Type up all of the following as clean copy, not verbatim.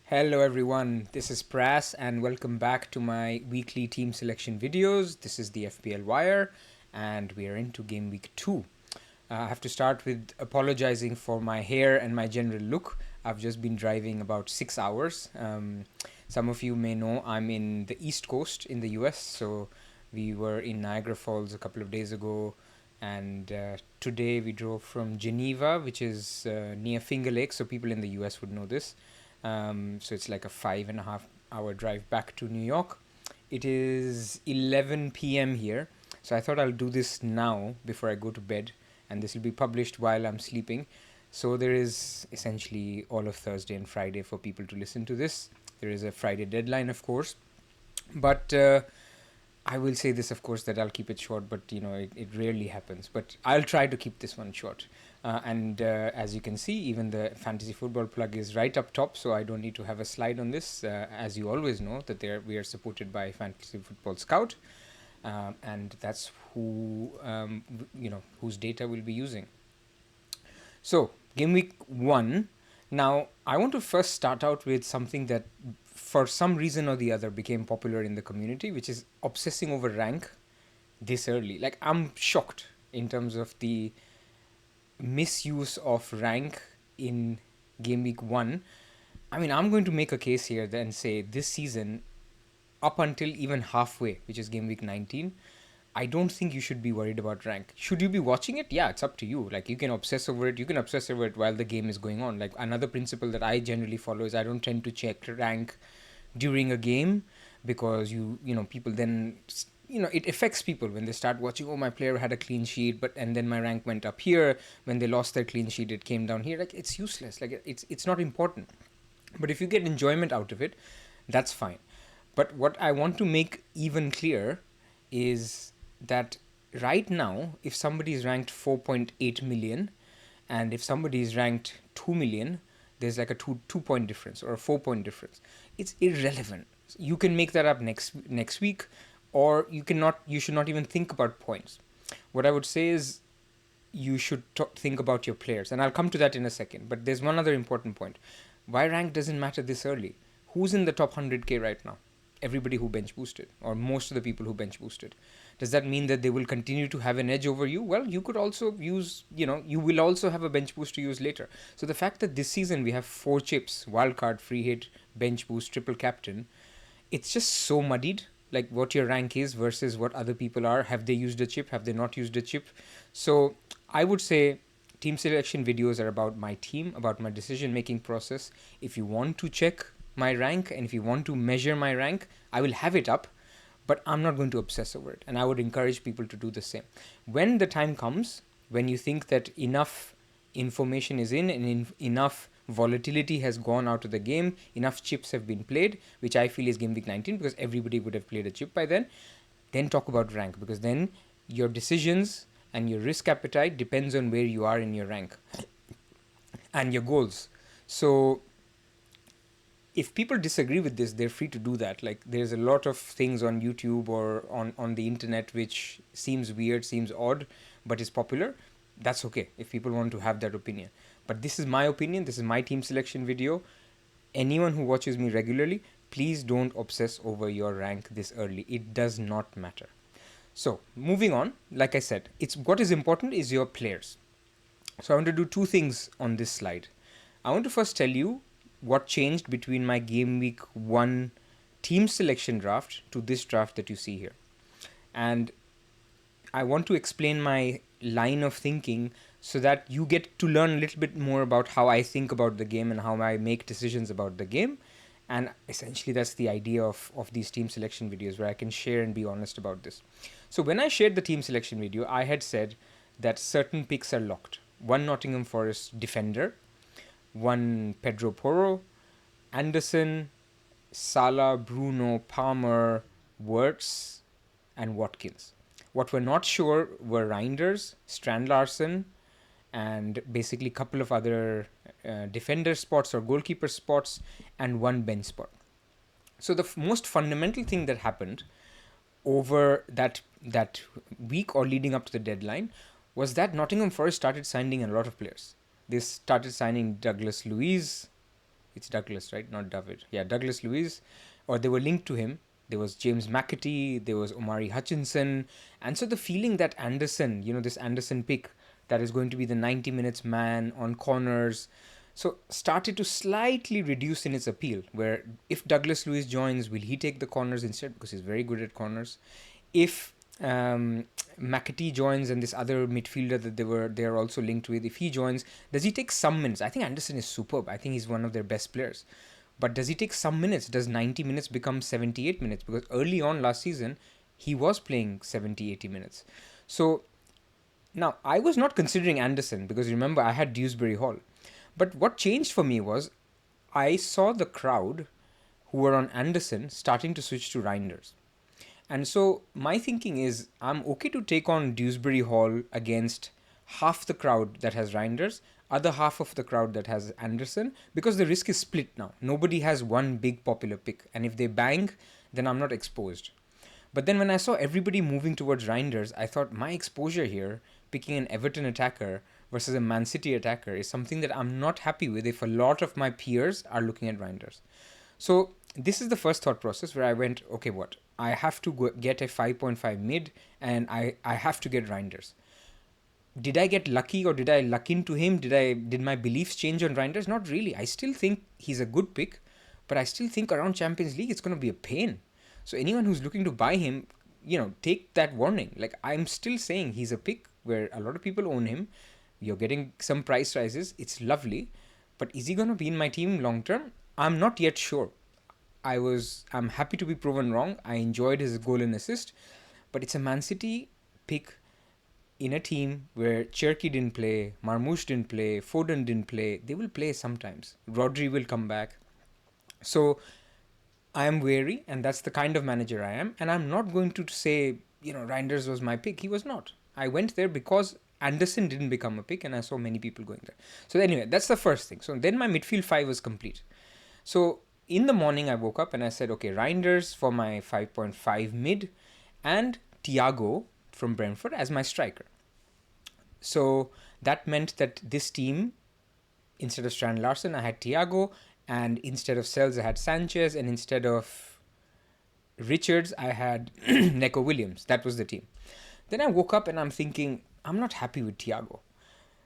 Hello everyone, this is Pras and welcome back to my weekly team selection videos. This is the FPL Wire and we are into game week 2. I have to start with apologizing for my hair and my general look. I've just been driving about 6 hours. Some of you may know I'm in the East Coast in the US, so we were in Niagara Falls a couple of days ago, and today we drove from Geneva, which is near Finger Lake, so people in the US would know this. So it's like a 5.5 hour drive back to New York. It is 11 p.m. here, so I thought I'll do this now before I go to bed, and this will be published while I'm sleeping. So there is essentially all of Thursday and Friday for people to listen to this. There is a Friday deadline, of course, but I will say this, of course, that I'll keep it short, but it rarely happens. But I'll try to keep this one short. And as you can see, even the fantasy football plug is right up top, so I don't need to have a slide on this. As you always know, that we are supported by Fantasy Football Scout, and that's whose data we'll be using. So, game week 1. Now, I want to first start out with something that for some reason or the other became popular in the community, which is obsessing over rank this early. Like, I'm shocked in terms of the misuse of rank in game week 1. I mean, I'm going to make a case here and say this season, up until even halfway, which is game week 19, I don't think you should be worried about rank. Should you be watching it? Yeah, it's up to you. Like, you can obsess over it. You can obsess over it while the game is going on. Like, another principle that I generally follow is I don't tend to check rank during a game, because people then, it affects people when they start watching, oh, my player had a clean sheet, and then my rank went up here. When they lost their clean sheet, it came down here. Like, it's useless. Like, it's not important. But if you get enjoyment out of it, that's fine. But what I want to make even clear is that right now, if somebody is ranked 4.8 million and if somebody is ranked 2 million, there's like a 2 point difference or a 4 point difference. It's irrelevant. You can make that up next week, or you should not even think about points. What I would say is you should think about your players, and I'll come to that in a second. But there's one other important point. Why rank doesn't matter this early? Who's in the top 100k right now? Everybody who bench boosted, or most of the people who bench boosted. Does that mean that they will continue to have an edge over you? Well, you could also use, you will also have a bench boost to use later. So the fact that this season we have 4 chips, wildcard, free hit, bench boost, triple captain, it's just so muddied, like what your rank is versus what other people are. Have they used a chip? Have they not used a chip? So I would say team selection videos are about my team, about my decision making process. If you want to check my rank and if you want to measure my rank, I will have it up, but I'm not going to obsess over it. And I would encourage people to do the same. When the time comes, when you think that enough information is in and enough volatility has gone out of the game, enough chips have been played, which I feel is game week 19, because everybody would have played a chip by then talk about rank, because then your decisions and your risk appetite depends on where you are in your rank and your goals. So if people disagree with this, they're free to do that. Like, there's a lot of things on YouTube or on the internet which seems weird, seems odd, but is popular. That's okay if people want to have that opinion. But this is my opinion. This is my team selection video. Anyone who watches me regularly, please don't obsess over your rank this early. It does not matter. So, moving on, like I said, what is important is your players. So I want to do 2 things on this slide. I want to first tell you what changed between my game week 1 team selection draft to this draft that you see here. And I want to explain my line of thinking so that you get to learn a little bit more about how I think about the game and how I make decisions about the game. And essentially that's the idea of these team selection videos, where I can share and be honest about this. So when I shared the team selection video, I had said that certain picks are locked. 1 Nottingham Forest defender, 1 Pedro Porro, Anderson, Salah, Bruno, Palmer, Wirtz, and Watkins. What we're not sure were Reinders, Strand Larsen, and basically a couple of other defender spots or goalkeeper spots, and 1 bench spot. So the most fundamental thing that happened over that week or leading up to the deadline was that Nottingham Forest started signing a lot of players. They started signing Douglas Luiz, It's Douglas, right? Not David. Yeah, Douglas Luiz, or they were linked to him. There was James McAtee, there was Omari Hutchinson. And so the feeling that Anderson, this Anderson pick that is going to be the 90 minutes man on corners, so started to slightly reduce in its appeal. Where if Douglas Luiz joins, will he take the corners instead? Because he's very good at corners. If McAtee joins and this other midfielder that they're also linked with, if he joins, does he take some minutes? I think Anderson is superb. I think he's one of their best players. But does he take some minutes? Does 90 minutes become 78 minutes? Because early on last season, he was playing 70, 80 minutes. So now I was not considering Anderson because remember I had Dewsbury Hall. But what changed for me was I saw the crowd who were on Anderson starting to switch to Reinders. And so my thinking is I'm okay to take on Dewsbury Hall against half the crowd that has Reinders, other half of the crowd that has Anderson, because the risk is split now. Nobody has one big popular pick. And if they bang, then I'm not exposed. But then when I saw everybody moving towards Reinders, I thought my exposure here, picking an Everton attacker versus a Man City attacker, is something that I'm not happy with if a lot of my peers are looking at Reinders. So this is the first thought process where I went, okay, what? I have to get a 5.5 mid and I have to get Reinders. Did I get lucky or did I luck into him? Did my beliefs change on Reinders? Not really. I still think he's a good pick, but I still think around Champions League it's going to be a pain. So anyone who's looking to buy him, take that warning. Like I'm still saying he's a pick where a lot of people own him. You're getting some price rises. It's lovely. But is he going to be in my team long term? I'm not yet sure. I'm happy to be proven wrong. I enjoyed his goal and assist. But it's a Man City pick in a team where Cherki didn't play, Marmoush didn't play, Foden didn't play. They will play sometimes. Rodri will come back. So I am wary, and that's the kind of manager I am. And I'm not going to say, Reinders was my pick. He was not. I went there because Anderson didn't become a pick, and I saw many people going there. So anyway, that's the first thing. So then my midfield 5 was complete. So in the morning, I woke up and I said, okay, Reinders for my 5.5 mid and Thiago from Brentford as my striker. So that meant that this team, instead of Strand Larsen, I had Thiago, and instead of Sells, I had Sanchez, and instead of Richards, I had Neco Williams. That was the team. Then I woke up and I'm thinking, I'm not happy with Thiago.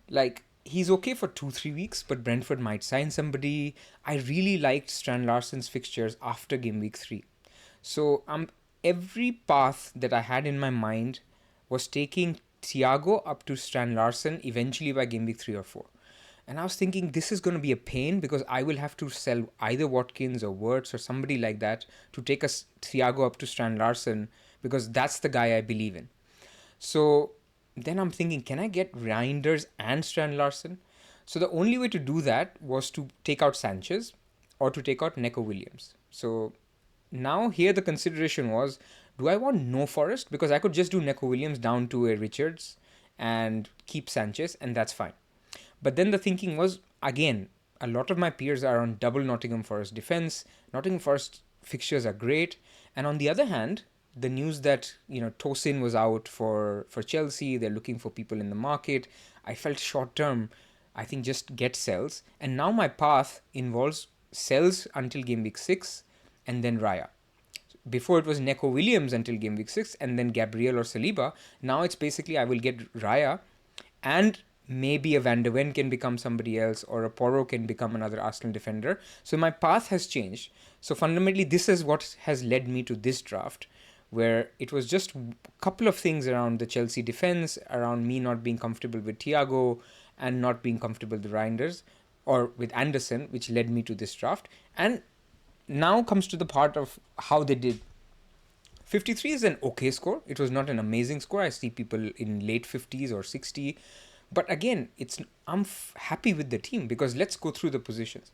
Like, he's okay for 2-3 weeks, but Brentford might sign somebody. I really liked Strand Larsen's fixtures after game week 3. So every path that I had in my mind was taking Thiago up to Strand Larsen eventually by game week 3 or 4. And I was thinking this is going to be a pain because I will have to sell either Watkins or Wirtz or somebody like that to take us Thiago up to Strand Larsen because that's the guy I believe in. So then I'm thinking, can I get Reinders and Strand Larsen? So the only way to do that was to take out Sanchez or to take out Neco Williams. So now here the consideration was, do I want no Forest? Because I could just do Neco Williams down to a Richards and keep Sanchez, and that's fine. But then the thinking was, again, a lot of my peers are on double Nottingham Forest defense. Nottingham Forest fixtures are great. And on the other hand, the news that, Tosin was out for Chelsea, they're looking for people in the market. I felt short term, I think just get Sells. And now my path involves Sells until game week 6 and then Raya. Before it was Neco Williams until game week 6 and then Gabriel or Saliba. Now it's basically I will get Raya and maybe a Van de Ven can become somebody else or a Porro can become another Arsenal defender. So my path has changed. So fundamentally, this is what has led me to this draft, where it was just a couple of things around the Chelsea defense, around me not being comfortable with Thiago and not being comfortable with Reinders or with Anderson, which led me to this draft. And now comes to the part of how they did. 53 is an okay score. It was not an amazing score. I see people in late 50s or 60. But again, I'm happy with the team because let's go through the positions.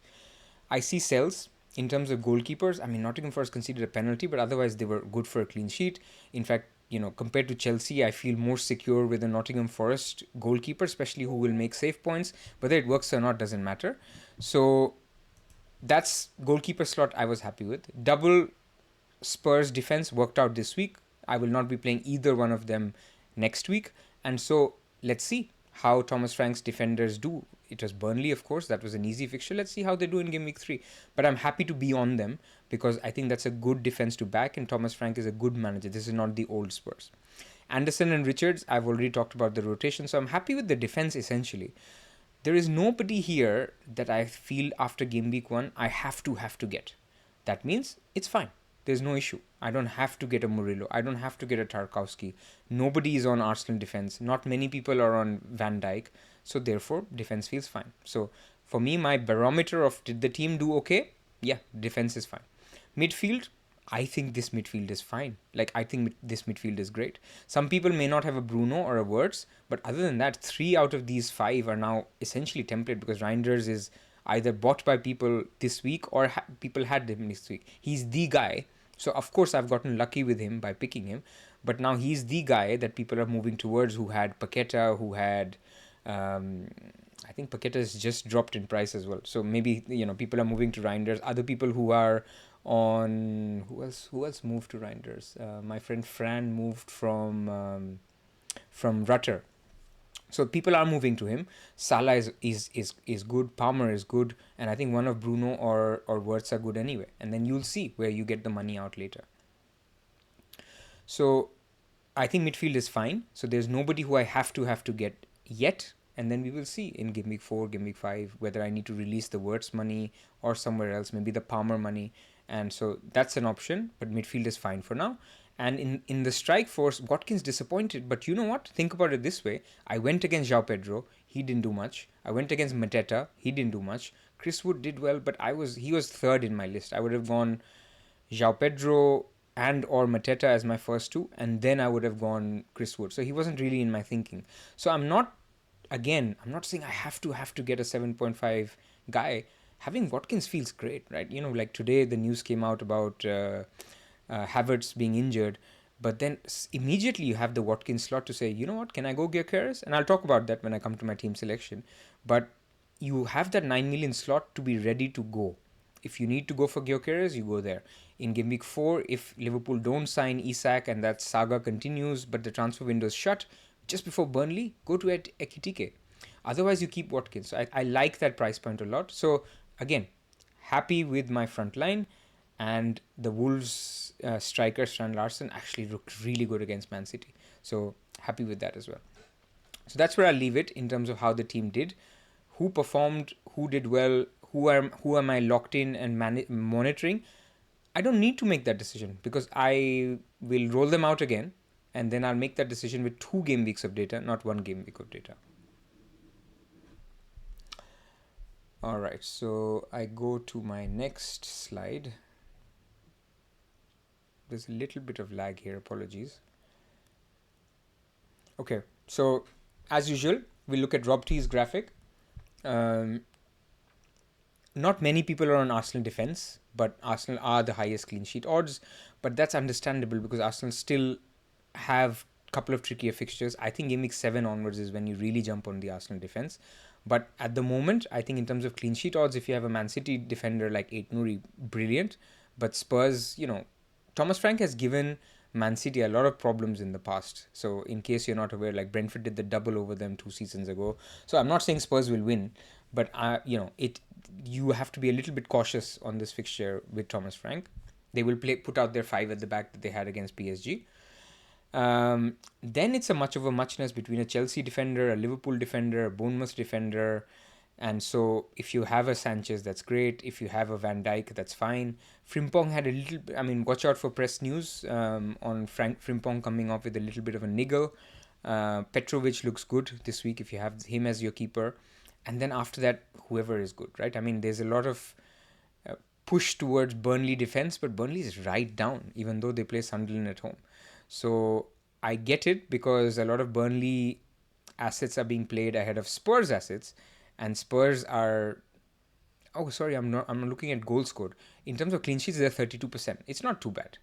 I see Sells in terms of goalkeepers. I mean, Nottingham Forest conceded a penalty, but otherwise they were good for a clean sheet. In fact, compared to Chelsea, I feel more secure with a Nottingham Forest goalkeeper, especially who will make save points. Whether it works or not doesn't matter. So that's goalkeeper slot I was happy with. Double Spurs defense worked out this week. I will not be playing either one of them next week. And so let's see how Thomas Frank's defenders do. it was Burnley, of course. That was an easy fixture. Let's see how they do in game week 3. But I'm happy to be on them because I think that's a good defense to back, and Thomas Frank is a good manager. This is not the old Spurs. Anderson and Richards, I've already talked about the rotation, so I'm happy with the defense essentially. There is nobody here that I feel after game week 1 I have to get. That means it's fine. There's no issue. I don't have to get a Murillo. I don't have to get a Tarkowski. Nobody is on Arsenal defense. Not many people are on Van Dijk. So therefore, defense feels fine. So for me, my barometer of did the team do okay? Yeah, defense is fine. Midfield, I think this midfield is fine. Like, I think this midfield is great. Some people may not have a Bruno or a Wirtz, but other than that, 3 out of these 5 are now essentially template because Reinders is either bought by people this week or people had him this week. He's the guy. So, of course, I've gotten lucky with him by picking him. But now he's the guy that people are moving towards, who had Paqueta, who had... I think Paqueta has just dropped in price as well. So maybe, people are moving to Reinders. Other people who are on... Who else moved to Reinders? My friend Fran moved from Rutter. So people are moving to him. Salah is good. Palmer is good. And I think one of Bruno or Wirtz are good anyway. And then you'll see where you get the money out later. So I think midfield is fine. So there's nobody who I have to get yet. And then we will see in game week 4, game week 5, whether I need to release the Wirtz money or somewhere else, maybe the Palmer money. And so that's an option. But midfield is fine for now. And in the strike force, Watkins disappointed. But you know what? Think about it this way. I went against João Pedro. He didn't do much. I went against Mateta. He didn't do much. Chris Wood did well, but he was third in my list. I would have gone João Pedro and or Mateta as my first 2. And then I would have gone Chris Wood. So he wasn't really in my thinking. So I'm not saying I have to get a 7.5 guy. Having Watkins feels great, right? Like today the news came out about... Havertz being injured, but then immediately you have the Watkins slot to say, you know what, can I go Gyökeres? And I'll talk about that when I come to my team selection. But you have that 9 million slot to be ready to go. If you need to go for Gyökeres, you go there. In game week 4, if Liverpool don't sign Isak and that saga continues, but the transfer window is shut, just before Burnley, go to Ekitike. Otherwise, you keep Watkins. So I like that price point a lot. So again, happy with my front line. And the Wolves striker, Strand Larsen, actually looked really good against Man City. So happy with that as well. So that's where I'll leave it in terms of how the team did. Who performed, who did well, who am I locked in and monitoring. I don't need to make that decision because I will roll them out again. And then I'll make that decision with 2 game weeks of data, not 1 game week of data. All right, so I go to my next slide. There's a little bit of lag here, apologies. Okay, so as usual, we look at Rob T's graphic. Not many people are on Arsenal defense, but Arsenal are the highest clean sheet odds. But that's understandable because Arsenal still have a couple of trickier fixtures. I think game week 7 onwards is when you really jump on the Arsenal defense. But at the moment, I think in terms of clean sheet odds, if you have a Man City defender like Aït-Nouri, brilliant. But Spurs, Thomas Frank has given Man City a lot of problems in the past. So in case you're not aware, like Brentford did the double over them 2 seasons ago. So I'm not saying Spurs will win, but you have to be a little bit cautious on this fixture with Thomas Frank. They will put out their 5 at the back that they had against PSG. Then it's a muchness between a Chelsea defender, a Liverpool defender, a Bournemouth defender. And so if you have a Sanchez, that's great. If you have a Van Dijk, that's fine. Frimpong had a little... watch out for press news on Frimpong coming off with a little bit of a niggle. Petrovic looks good this week if you have him as your keeper. And then after that, whoever is good, right? There's a lot of push towards Burnley defense, but Burnley is right down, even though they play Sunderland at home. So I get it because a lot of Burnley assets are being played ahead of Spurs assets. And Spurs are... Oh, sorry, I'm looking at goals scored. In terms of clean sheets, they're 32%. It's not too bad.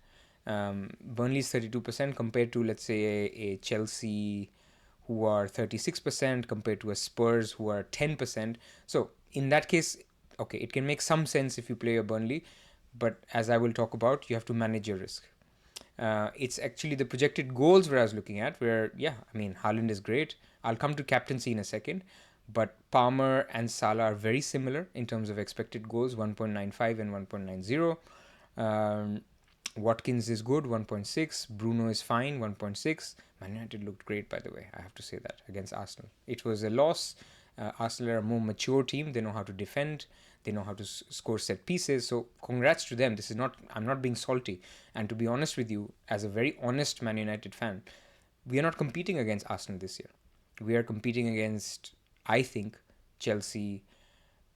Burnley's 32% compared to, let's say, a Chelsea who are 36% compared to a Spurs who are 10%. So, in that case, okay, it can make some sense if you play a Burnley. But as I will talk about, you have to manage your risk. It's actually the projected goals where I was looking at where, Haaland is great. I'll come to captaincy in a second. but Palmer and Salah are very similar in terms of expected goals, 1.95 and 1.90. Watkins is good, 1.6. Bruno is fine, 1.6. Man United looked great, by the way. I have to say that against Arsenal. It was a loss. Arsenal are a more mature team. They know how to defend. They know how to score set pieces. So congrats to them. This is not. I'm not being salty. And to be honest with you, as a very honest Man United fan, we are not competing against Arsenal this year. We are competing against, I think, Chelsea,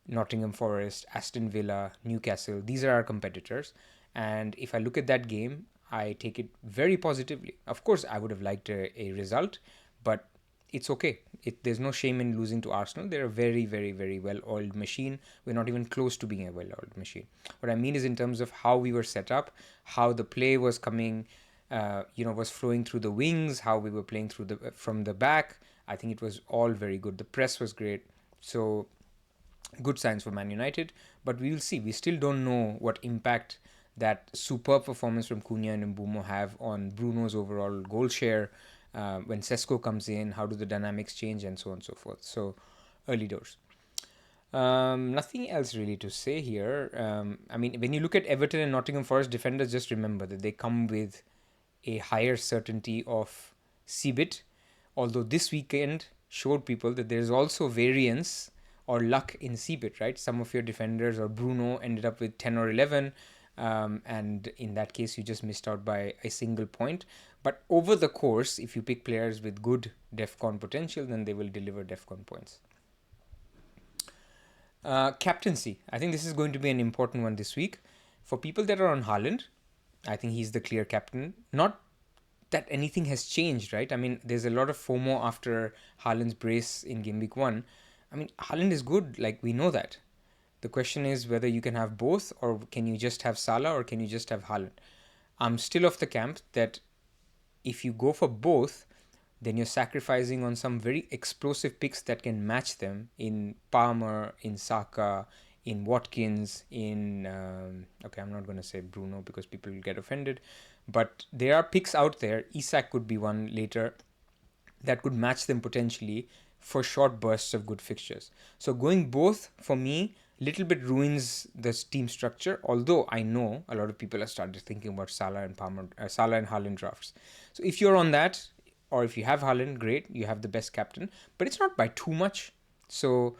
Nottingham Forest, Aston Villa, Newcastle. These are our competitors. And if I look at that game, I take it very positively. Of course, I would have liked a result, but it's okay. There's no shame in losing to Arsenal. They're a very, very, very well-oiled machine. We're not even close to being a well-oiled machine. What I mean is in terms of how we were set up, how the play was coming, was flowing through the wings, how we were playing from the back. I think it was all very good. The press was great. So good signs for Man United, but we will see. We still don't know what impact that superb performance from Cunha and Mbeumo have on Bruno's overall goal share. When Sesko comes in, how do the dynamics change, and so on and so forth. So early doors. Nothing else really to say here. When you look at Everton and Nottingham Forest defenders, just remember that they come with a higher certainty of CBIT, although this weekend showed people that there's also variance or luck in CBIT, right? Some of your defenders or Bruno ended up with 10 or 11, and in that case, you just missed out by a single point. But over the course, if you pick players with good DEFCON potential, then they will deliver DEFCON points. Captaincy. I think this is going to be an important one this week. For people that are on Haaland, I think he's the clear captain. Not that anything has changed, right? I mean, there's a lot of FOMO after Haaland's brace in Game Week 1. I mean, Haaland is good, like we know that. The question is whether you can have both, or can you just have Salah, or can you just have Haaland? I'm still of the camp that if you go for both, then you're sacrificing on some very explosive picks that can match them in Palmer, in Saka, in Watkins, in... I'm not going to say Bruno because people will get offended. But there are picks out there. Isak could be one later that could match them potentially for short bursts of good fixtures. So going both, for me, little bit ruins the team structure, although I know a lot of people have started thinking about Salah and Haaland drafts. So if you're on that, or if you have Haaland, great, you have the best captain, but it's not by too much. So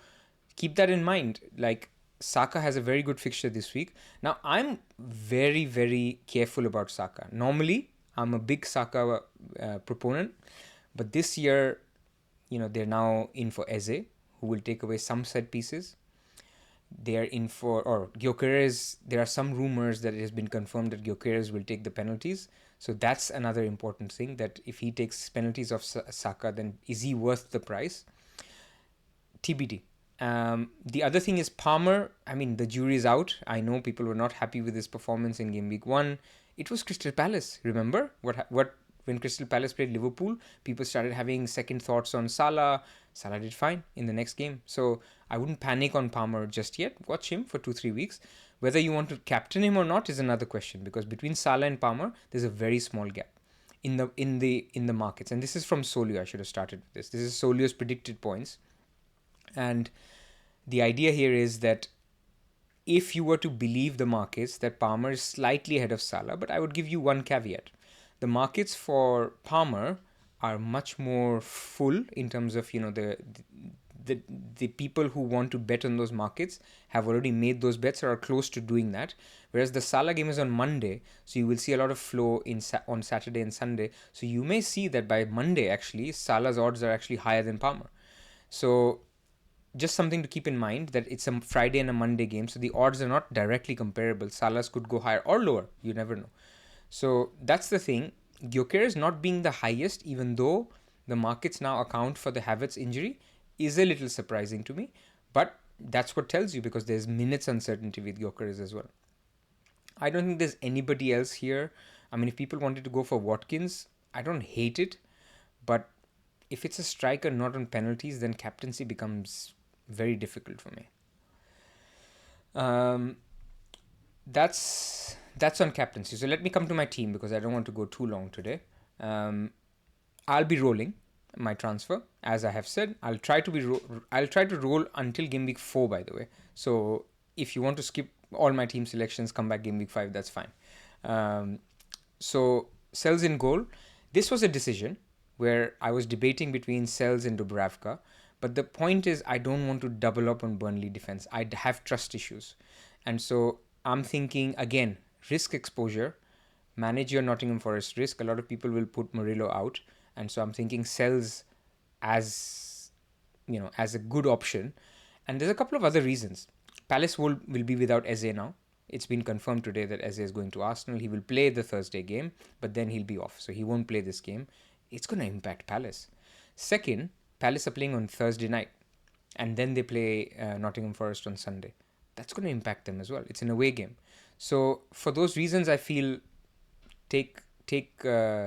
keep that in mind. Like, Saka has a very good fixture this week. Now, I'm very, very careful about Saka. Normally, I'm a big Saka proponent, but this year, they're now in for Eze, who will take away some set pieces. They are in for, or Gyökeres, there are some rumors that it has been confirmed that Gyökeres will take the penalties. So that's another important thing, that if he takes penalties of Saka, then is he worth the price? TBD. The other thing is Palmer. I mean, the jury is out. I know people were not happy with his performance in Game Week 1. It was Crystal Palace, remember? When Crystal Palace played Liverpool, people started having second thoughts on Salah. Salah did fine in the next game. So I wouldn't panic on Palmer just yet. Watch him for 2-3 weeks. Whether you want to captain him or not is another question, because between Salah and Palmer, there's a very small gap in the markets. And this is from Solio. I should have started with this. This is Solio's predicted points. And the idea here is that if you were to believe the markets, that Palmer is slightly ahead of Salah, but I would give you one caveat. The markets for Palmer are much more full in terms of, the people who want to bet on those markets have already made those bets or are close to doing that. Whereas the Salah game is on Monday, so you will see a lot of flow on Saturday and Sunday. So you may see that by Monday, actually, Salah's odds are actually higher than Palmer. So just something to keep in mind, that it's a Friday and a Monday game, so the odds are not directly comparable. Salah's could go higher or lower. You never know. So that's the thing. Gyökeres not being the highest, even though the markets now account for the Havertz injury, is a little surprising to me. But that's what tells you, because there's minutes uncertainty with Gyökeres as well. I don't think there's anybody else here. I mean, if people wanted to go for Watkins, I don't hate it. But if it's a striker not on penalties, then captaincy becomes very difficult for me. That's on captaincy. So let me come to my team, because I don't want to go too long today. I'll be rolling. my transfer. As I have said, I'll try to roll until game week 4, by the way. So if you want to skip all my team selections, come back game week 5, that's fine. So Sells in goal. This was a decision where I was debating between Sells and Dubravka. But the point is, I don't want to double up on Burnley defense. I have trust issues. And so I'm thinking, again, risk exposure. Manage your Nottingham Forest risk. A lot of people will put Murillo out. And so I'm thinking Sells as, as a good option. And there's a couple of other reasons. Palace will be without Eze now. It's been confirmed today that Eze is going to Arsenal. He will play the Thursday game, but then he'll be off. So he won't play this game. It's going to impact Palace. Second, Palace are playing on Thursday night, and then they play Nottingham Forest on Sunday. That's going to impact them as well. It's an away game. So for those reasons, I feel take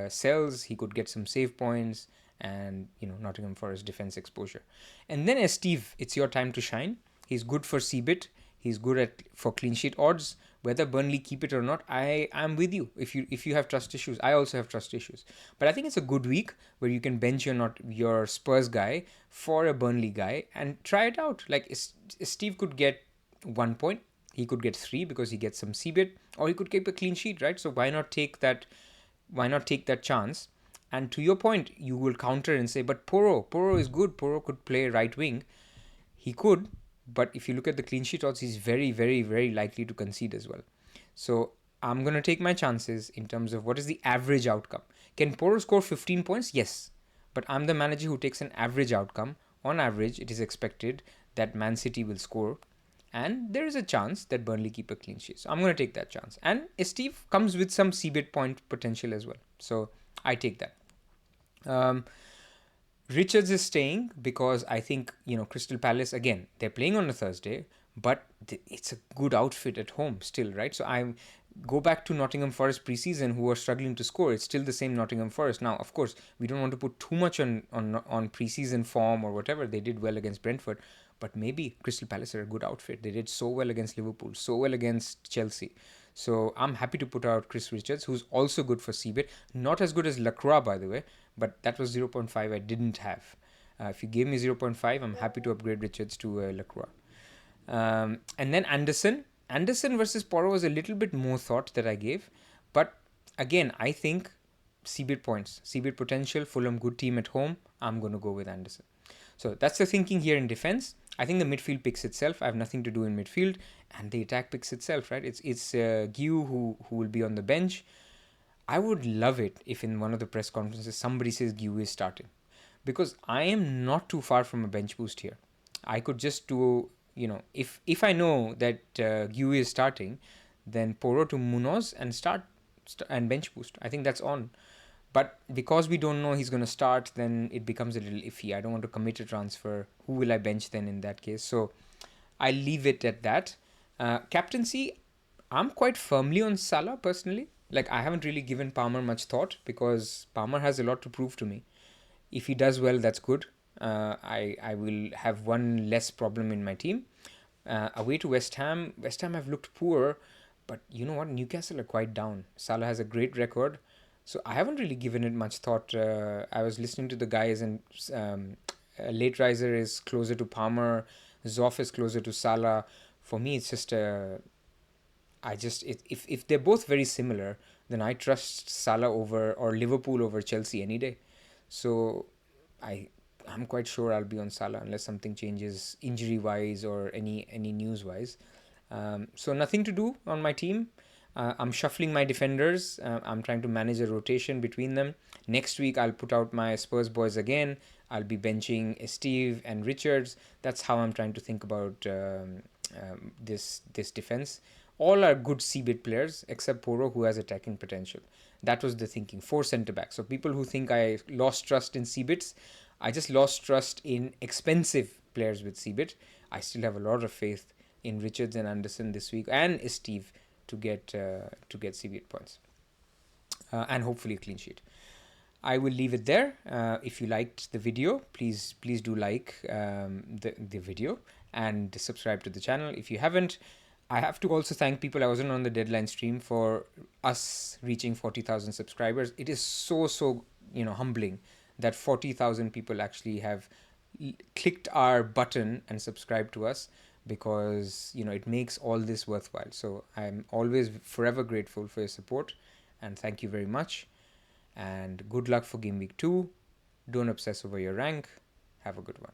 Sells. He could get some save points and, Nottingham Forest defense exposure. And then Steve, it's your time to shine. He's good for CBIT. He's good for clean sheet odds. Whether Burnley keep it or not, I'm with you. If you have trust issues, I also have trust issues. But I think it's a good week where you can bench your Spurs guy for a Burnley guy and try it out. Like Steve could get 1 point, he could get 3 because he gets some CBIT, or he could keep a clean sheet, right? So why not take that? Why not take that chance? And to your point, you will counter and say, but Porro is good. Porro could play right wing. He could. But if you look at the clean sheet odds, he's very, very, very likely to concede as well. So I'm going to take my chances in terms of what is the average outcome. Can Porro score 15 points? Yes. But I'm the manager who takes an average outcome. On average, it is expected that Man City will score. And there is a chance that Burnley keep a clean sheet. So I'm going to take that chance. And Steve comes with some CBIT point potential as well. So I take that. Richards is staying because I think, Crystal Palace, again, they're playing on a Thursday, but it's a good outfit at home still, right? So I go back to Nottingham Forest preseason, who are struggling to score. It's still the same Nottingham Forest. Now, of course, we don't want to put too much on preseason form or whatever. They did well against Brentford, but maybe Crystal Palace are a good outfit. They did so well against Liverpool, so well against Chelsea. So I'm happy to put out Chris Richards, who's also good for CBIT. Not as good as Lacroix, by the way, but that was 0.5 I didn't have. If you gave me 0.5, I'm happy to upgrade Richards to Lacroix. And then Anderson. Anderson versus Porro was a little bit more thought that I gave. But again, I think CBIT points, CBIT potential, Fulham good team at home. I'm going to go with Anderson. So that's the thinking here in defense. I think the midfield picks itself. I have nothing to do in midfield, and the attack picks itself, right? It's Guiu who will be on the bench. I would love it if in one of the press conferences somebody says Guiu is starting, because I am not too far from a bench boost here. I could just do, if I know that Guiu is starting, then Porro to Munoz and start and bench boost. I think that's on. But because we don't know he's going to start, then it becomes a little iffy. I don't want to commit a transfer. Who will I bench then in that case? So I'll leave it at that. Captaincy, I'm quite firmly on Salah personally. Like, I haven't really given Palmer much thought because Palmer has a lot to prove to me. If he does well, that's good. I will have one less problem in my team. Away to West Ham. West Ham have looked poor, but you know what? Newcastle are quite down. Salah has a great record. So I haven't really given it much thought. I was listening to the guys, and Late Riser is closer to Palmer. Zoff is closer to Salah. For me, it's just if they're both very similar, then I trust Salah or Liverpool over Chelsea any day. So I'm quite sure I'll be on Salah unless something changes injury wise or any news wise. So nothing to do on my team. I'm shuffling my defenders. I'm trying to manage a rotation between them. Next week, I'll put out my Spurs boys again. I'll be benching Steve and Richards. That's how I'm trying to think about this defense. All are good CBIT players except Porro, who has attacking potential. That was the thinking. 4 centre-backs. So people who think I lost trust in CBITs, I just lost trust in expensive players with CBIT. I still have a lot of faith in Richards and Anderson this week, and Steve to get CBIT points, and hopefully a clean sheet. I will leave it there. If you liked the video, please do like the video and subscribe to the channel. If you haven't, I have to also thank people. I wasn't on the deadline stream for us reaching 40,000 subscribers. It is so humbling that 40,000 people actually have clicked our button and subscribed to us, because it makes all this worthwhile. So I'm always forever grateful for your support, and thank you very much. And good luck for game week 2. Don't obsess over your rank. Have a good one.